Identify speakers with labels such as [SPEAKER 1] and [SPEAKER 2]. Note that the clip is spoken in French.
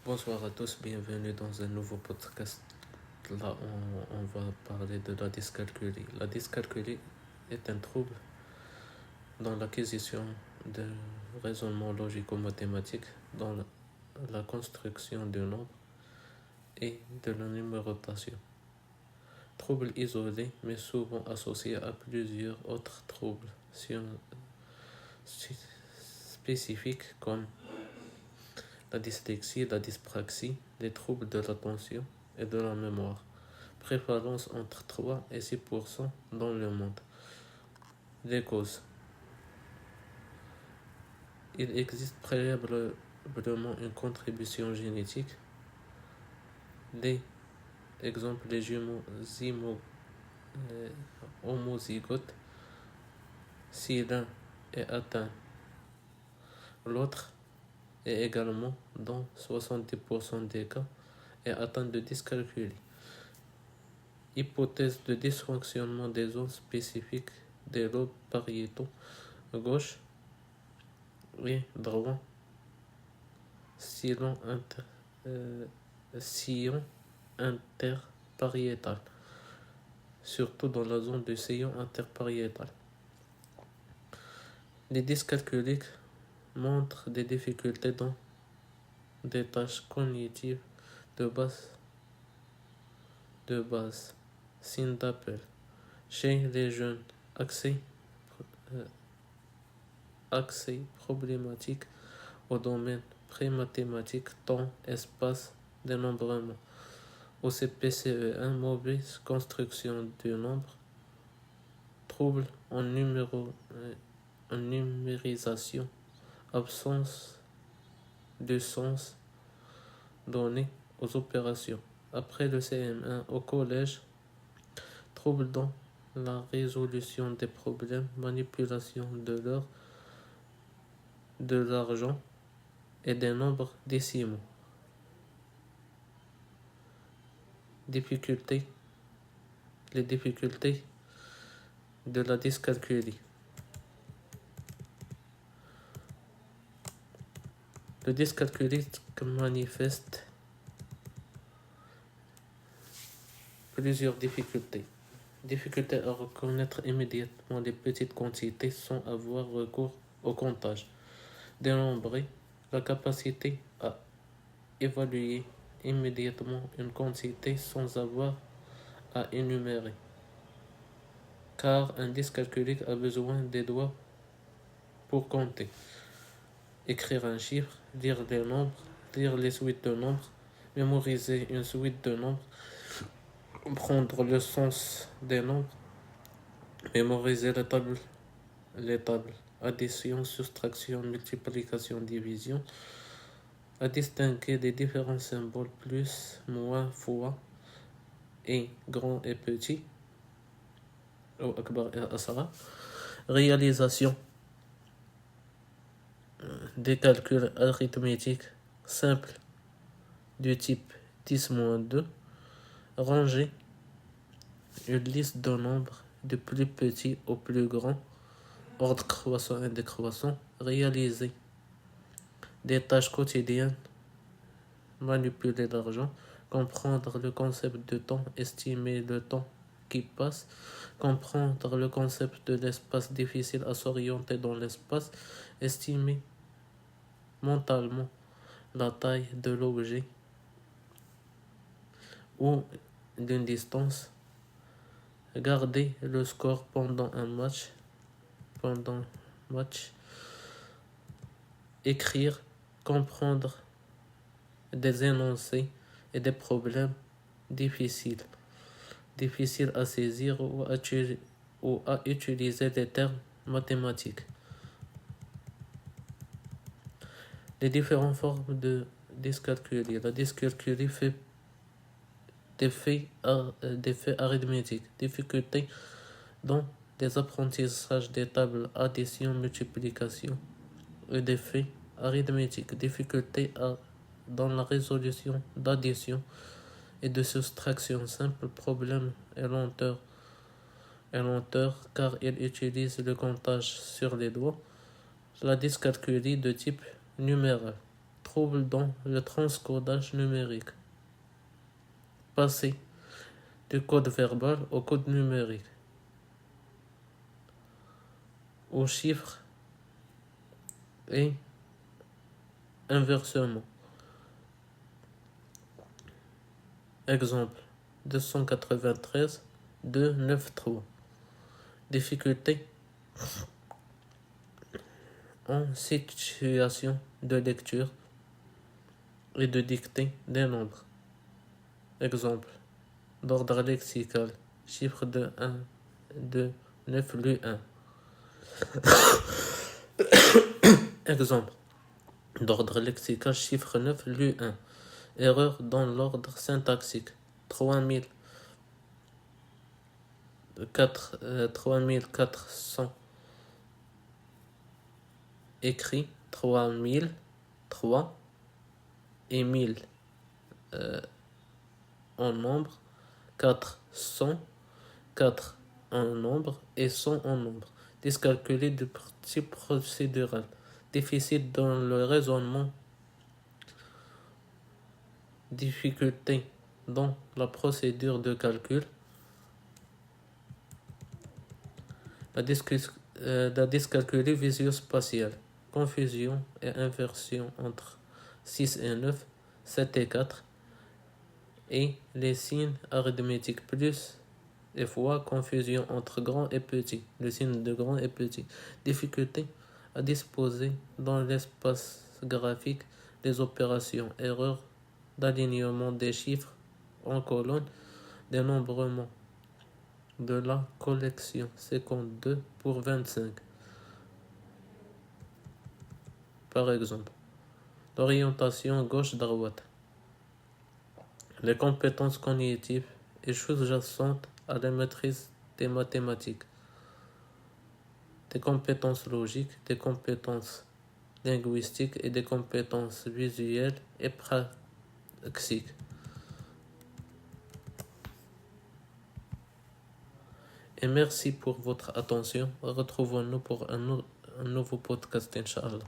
[SPEAKER 1] Bonsoir à tous, bienvenue dans un nouveau podcast. Là, on va parler de la dyscalculie. La dyscalculie est un trouble dans l'acquisition de raisonnement logico-mathématique, dans la construction de nombres et de la numérotation. Trouble isolé, mais souvent associé à plusieurs autres troubles spécifiques comme la dyslexie, la dyspraxie, les troubles de l'attention et de la mémoire. Prévalence entre 3 et 6% dans le monde. Les causes. Il existe préalablement une contribution génétique. Les exemples, les jumeaux homozygotes, si l'un est atteint, l'autre est également, dans 70% des cas, est atteint de dyscalculie. Hypothèse de dysfonctionnement des zones spécifiques des lobes pariétaux gauche et droit, sillon interpariétal, surtout dans la zone du sillon interpariétal. Les dyscalculiques montrent des difficultés dans des tâches cognitives de base, signe d'appel. Chez les jeunes, accès problématique au domaine pré-mathématique, temps, espace, dénombrement. Au CPCE1, mauvaise construction du nombre, trouble en numérisation, absence de sens donné aux opérations. Après le CM1 au collège, trouble dans la résolution des problèmes, manipulation de l'argent et des nombres décimaux. Les difficultés de la dyscalculie. Le dyscalculique manifeste plusieurs difficultés. Difficulté à reconnaître immédiatement les petites quantités sans avoir recours au comptage. Dénombrer, la capacité à évaluer immédiatement une quantité sans avoir à énumérer. Car un dyscalculique a besoin des doigts pour compter. Écrire un chiffre, lire des nombres, lire les suites de nombres, mémoriser une suite de nombres, comprendre le sens des nombres, mémoriser les tables, addition, soustraction, multiplication, division, à distinguer les différents symboles plus, moins, fois, et grand et petit, ou akbar et asra, réalisation des calculs arithmétiques simples du type 10-2, ranger une liste de nombres du plus petit au plus grand, ordre croissant et décroissant, réaliser des tâches quotidiennes, manipuler l'argent, comprendre le concept de temps, estimer le temps qui passe, comprendre le concept de l'espace, difficile à s'orienter dans l'espace, estimer mentalement la taille de l'objet ou d'une distance, garder le score pendant un match, écrire, comprendre des énoncés et des problèmes difficiles à saisir ou à utiliser des termes mathématiques. Les différentes formes de dyscalculie. La dyscalculie fait des faits arithmétiques, difficultés dans des apprentissages des tables addition, multiplication et des faits arithmétiques, difficultés dans la résolution d'addition et de soustraction simple, problème et lenteur car il utilise le comptage sur les doigts. La dyscalculie de type numéral, troubles dans le transcodage numérique. Passer du code verbal au code numérique, aux chiffres et inversement. Exemple 293 293. Difficulté en situation de lecture et de dictée des nombres. Exemple d'ordre lexical, chiffre de 1, 2, 9, lu 1. Exemple d'ordre lexical, chiffre 9, lu 1. Erreur dans l'ordre syntaxique. 3400 écrit 3003 et 1000 en nombre, 400, 4 en nombre et 100 en nombre. Dyscalculer de type procédural. Déficit dans le raisonnement. Difficulté dans la procédure de calcul. La dyscalculie visuo-spatiale. Confusion et inversion entre 6 et 9, 7 et 4. Et les signes arithmétiques plus et fois confusion entre grand et petit, le signe de grand et petit. Difficulté à disposer dans l'espace graphique des opérations, erreur d'alignement des chiffres en colonne, dénombrement de la collection 52 pour 25. Par exemple, l'orientation gauche-droite. Les compétences cognitives et sous-jacentes à la maîtrise des mathématiques. Des compétences logiques, des compétences linguistiques et des compétences visuelles et praxiques. Et merci pour votre attention. Retrouvons-nous pour un nouveau podcast, Inch'Allah.